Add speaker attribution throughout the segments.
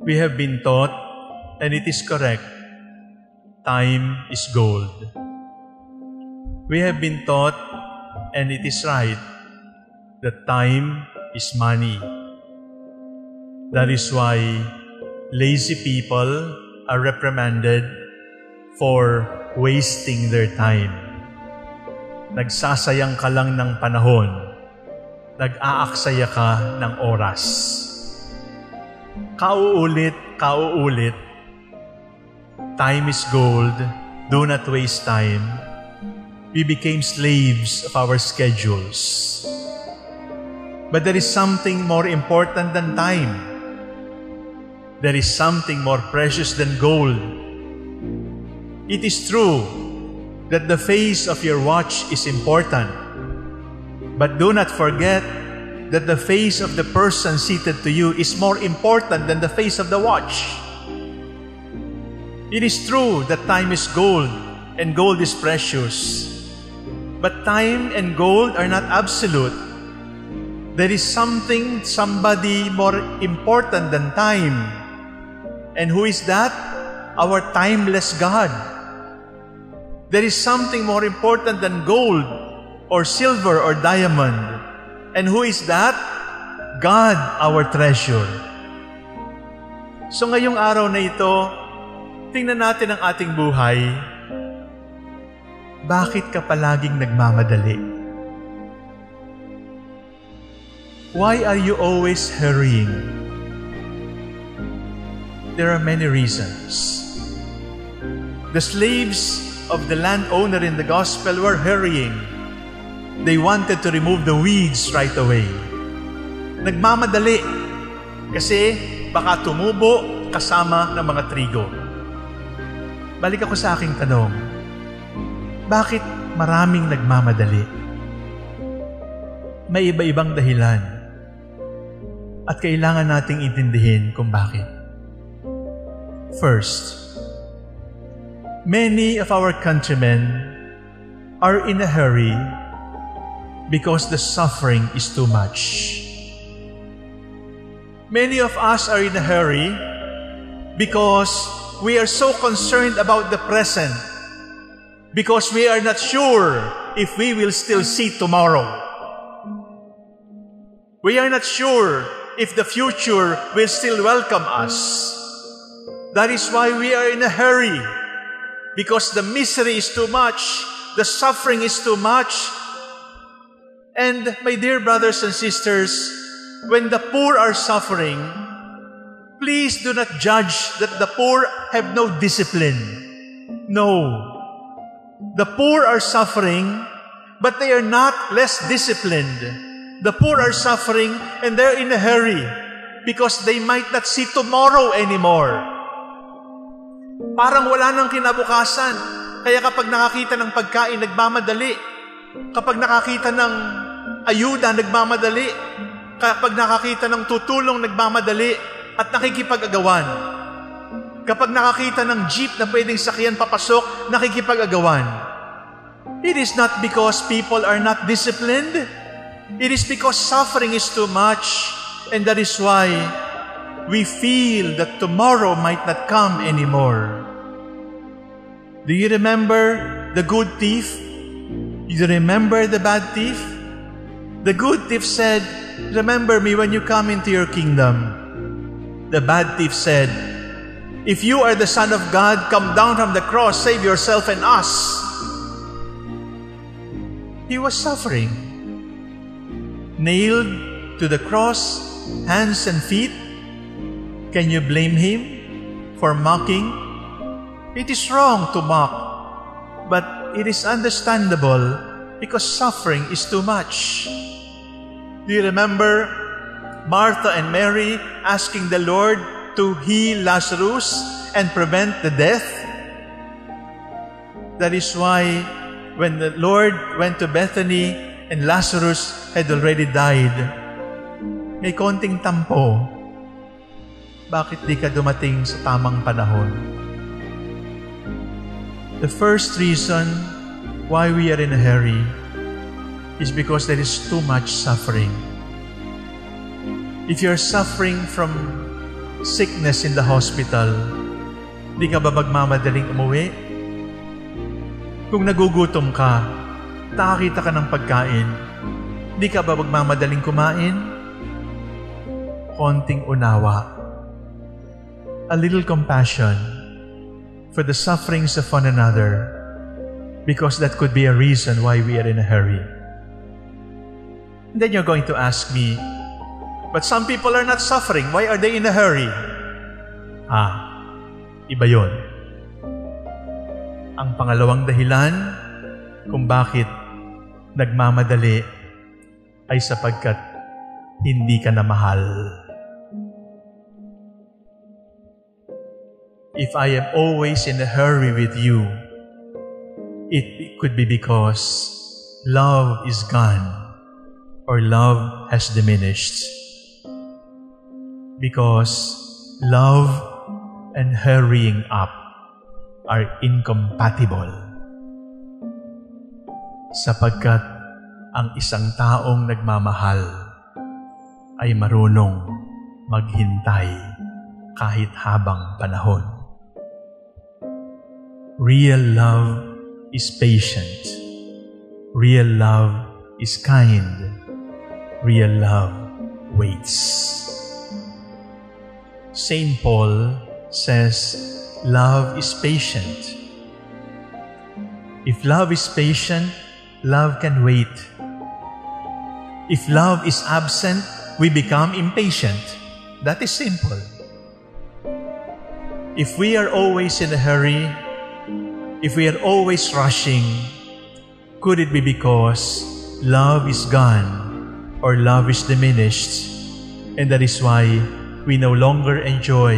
Speaker 1: We have been taught, and it is correct, time is gold. We have been taught, and it is right, that time is money. That is why lazy people are reprimanded for wasting their time. Nagsasayang ka lang ng panahon. Nag-aaksaya ka ng oras. Kauulit, time is gold, do not waste time. We became slaves of our schedules. But there is something more important than time. There is something more precious than gold. It is true that the face of your watch is important. But do not forget that the face of the person seated to you is more important than the face of the watch. It is true that time is gold and gold is precious. But time and gold are not absolute. There is somebody more important than time. And who is that? Our timeless God. There is something more important than gold or silver or diamond. And who is that? God, our treasure. So ngayong araw na ito, tingnan natin ang ating buhay. Bakit ka palaging nagmamadali? Why are you always hurrying? There are many reasons. The slaves of the landowner in the gospel were hurrying. They wanted to remove the weeds right away. Nagmamadali kasi baka tumubo kasama ng mga trigo. Balik ako sa aking tanong. Bakit maraming nagmamadali? May iba-ibang dahilan. At kailangan nating intindihin kung bakit. First, many of our countrymen are in a hurry because the suffering is too much. Many of us are in a hurry because we are so concerned about the present, because we are not sure if we will still see tomorrow. We are not sure if the future will still welcome us. That is why we are in a hurry, because the misery is too much, the suffering is too much. And my dear brothers and sisters, when the poor are suffering, please do not judge that the poor have no discipline. No. The poor are suffering, but they are not less disciplined. The poor are suffering and they're in a hurry because they might not see tomorrow anymore. Parang wala nang kinabukasan. Kaya kapag nakakita ng pagkain, nagmamadali. Kapag nakakita ng ayuda, nagmamadali. Kapag nakakita ng tutulong, nagmamadali. At nakikipag-agawan. Kapag nakakita ng jeep na pwedeng sakyan papasok, nakikipag-agawan. It is not because people are not disciplined. It is because suffering is too much. And that is why we feel that tomorrow might not come anymore. Do you remember the good thief? Do you remember the bad thief? The good thief said, "Remember me when you come into your kingdom." The bad thief said, "If you are the Son of God, come down from the cross, save yourself and us." He was suffering. Nailed to the cross, hands and feet. Can you blame him for mocking? It is wrong to mock, but it is understandable because suffering is too much. Do you remember Martha and Mary asking the Lord to heal Lazarus and prevent the death? That is why when the Lord went to Bethany and Lazarus had already died, may konting tampo. Bakit di ka dumating sa tamang panahon? The first reason why we are in a hurry is because there is too much suffering. If you're suffering from sickness in the hospital, di ka ba magmamadaling umuwi? Kung nagugutom ka, nakakita ka ng pagkain, di ka ba magmamadaling kumain? Konting unawa, a little compassion for the sufferings of one another, because that could be a reason why we are in a hurry. And then you're going to ask me, but some people are not suffering. Why are they in a hurry? Iba yun. Ang pangalawang dahilan kung bakit nagmamadali ay sapagkat hindi ka na mahal. If I am always in a hurry with you, it could be because love is gone or love has diminished. Because love and hurrying up are incompatible. Sapagkat ang isang taong nagmamahal ay marunong maghintay kahit habang panahon. Real love is patient. Real love is kind. Real love waits. Saint Paul says, love is patient. If love is patient, love can wait. If love is absent, we become impatient. That is simple. If we are always in a hurry, if we are always rushing, could it be because love is gone or love is diminished, and that is why we no longer enjoy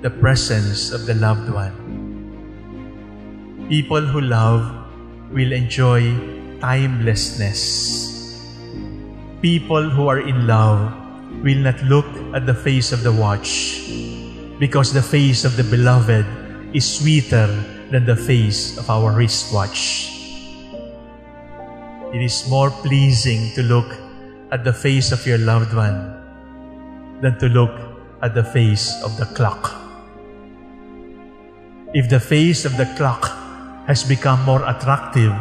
Speaker 1: the presence of the loved one? People who love will enjoy timelessness. People who are in love will not look at the face of the watch, because the face of the beloved is sweeter than the face of our wristwatch. It is more pleasing to look at the face of your loved one than to look at the face of the clock. If the face of the clock has become more attractive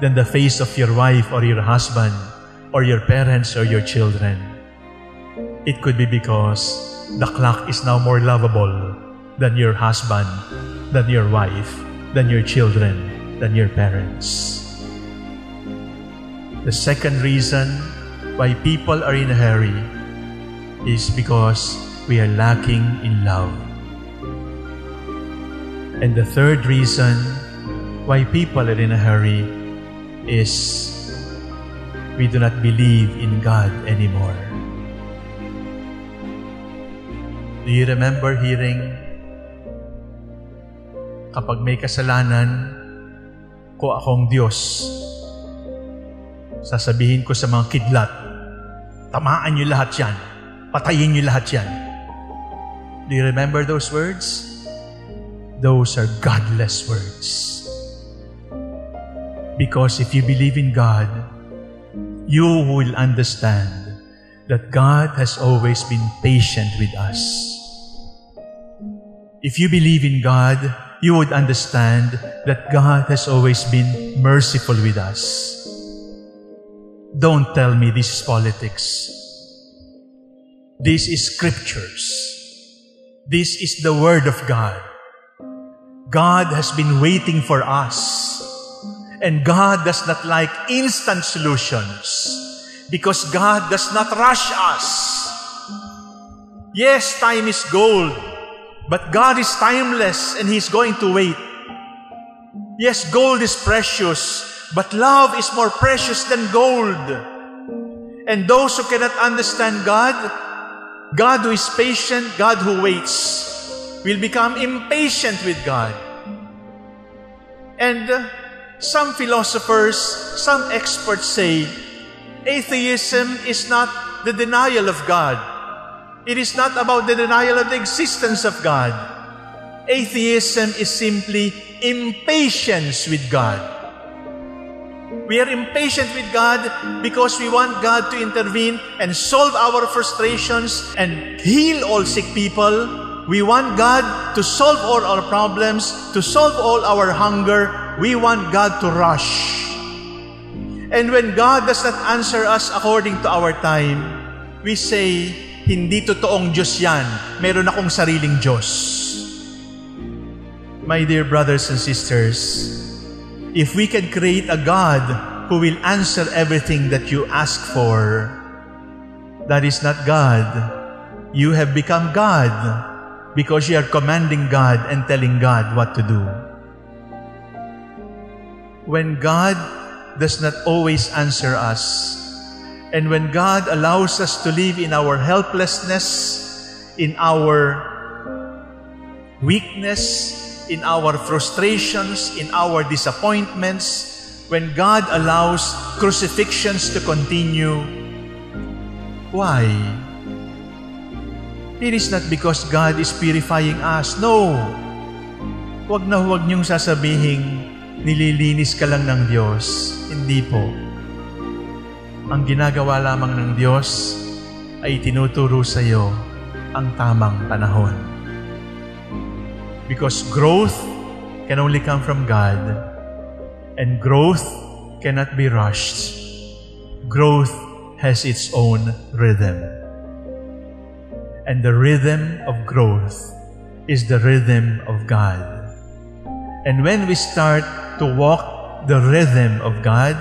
Speaker 1: than the face of your wife or your husband or your parents or your children, it could be because the clock is now more lovable than your husband, than your wife, than your children, than your parents. The second reason why people are in a hurry is because we are lacking in love. And the third reason why people are in a hurry is we do not believe in God anymore. Do you remember hearing, kapag may kasalanan, ko akong Diyos, sasabihin ko sa mga kidlat, tamaan niyo lahat yan, patayin niyo lahat yan. Do you remember those words? Those are godless words. Because if you believe in God, you will understand that God has always been patient with us. If you believe in God, you would understand that God has always been merciful with us. Don't tell me this is politics. This is scriptures. This is the Word of God. God has been waiting for us. And God does not like instant solutions, because God does not rush us. Yes, time is gold, but God is timeless and He's going to wait. Yes, gold is precious, but love is more precious than gold. And those who cannot understand God, God who is patient, God who waits, will become impatient with God. And some philosophers, some experts say, atheism is not the denial of God. It is not about the denial of the existence of God. Atheism is simply impatience with God. We are impatient with God because we want God to intervene and solve our frustrations and heal all sick people. We want God to solve all our problems, to solve all our hunger. We want God to rush. And when God does not answer us according to our time, we say, hindi totoong Diyos yan. Meron akong sariling Diyos. My dear brothers and sisters, if we can create a God who will answer everything that you ask for, that is not God. You have become God because you are commanding God and telling God what to do. When God does not always answer us, and when God allows us to live in our helplessness, in our weakness, in our frustrations, in our disappointments, when God allows crucifixions to continue, why? It is not because God is purifying us. No! Huwag na huwag niyong sasabihing, nililinis ka lang ng Diyos. Hindi po. Ang ginagawa lamang ng Diyos ay tinuturo sa iyo ang tamang panahon. Because growth can only come from God, and growth cannot be rushed. Growth has its own rhythm. And the rhythm of growth is the rhythm of God. And when we start to walk the rhythm of God,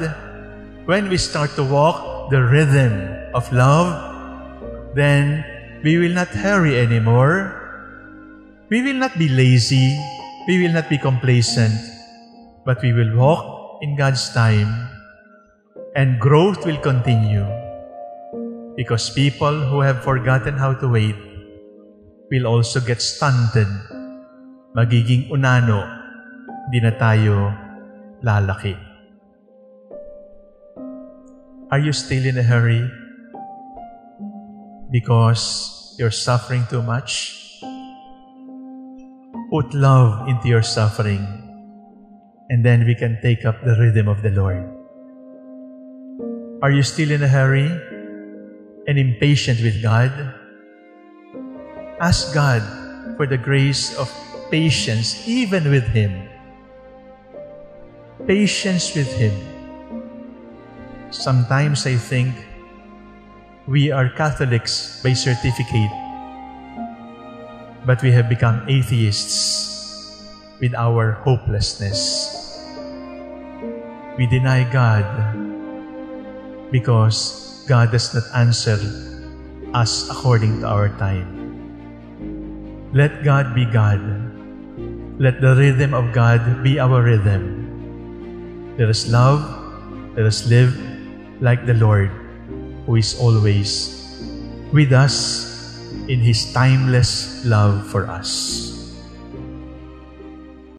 Speaker 1: when we start to walk the rhythm of love, then we will not hurry anymore. We will not be lazy. We will not be complacent. But we will walk in God's time, and growth will continue. Because people who have forgotten how to wait will also get stunted. Magiging unano, di na tayo lalaki. Are you still in a hurry? Because you're suffering too much? Put love into your suffering, and then we can take up the rhythm of the Lord. Are you still in a hurry and impatient with God? Ask God for the grace of patience even with Him. Patience with Him. Sometimes I think we are Catholics by certificate, but we have become atheists with our hopelessness. We deny God because God does not answer us according to our time. Let God be God. Let the rhythm of God be our rhythm. Let us love, let us live like the Lord, who is always with us in His timeless love for us.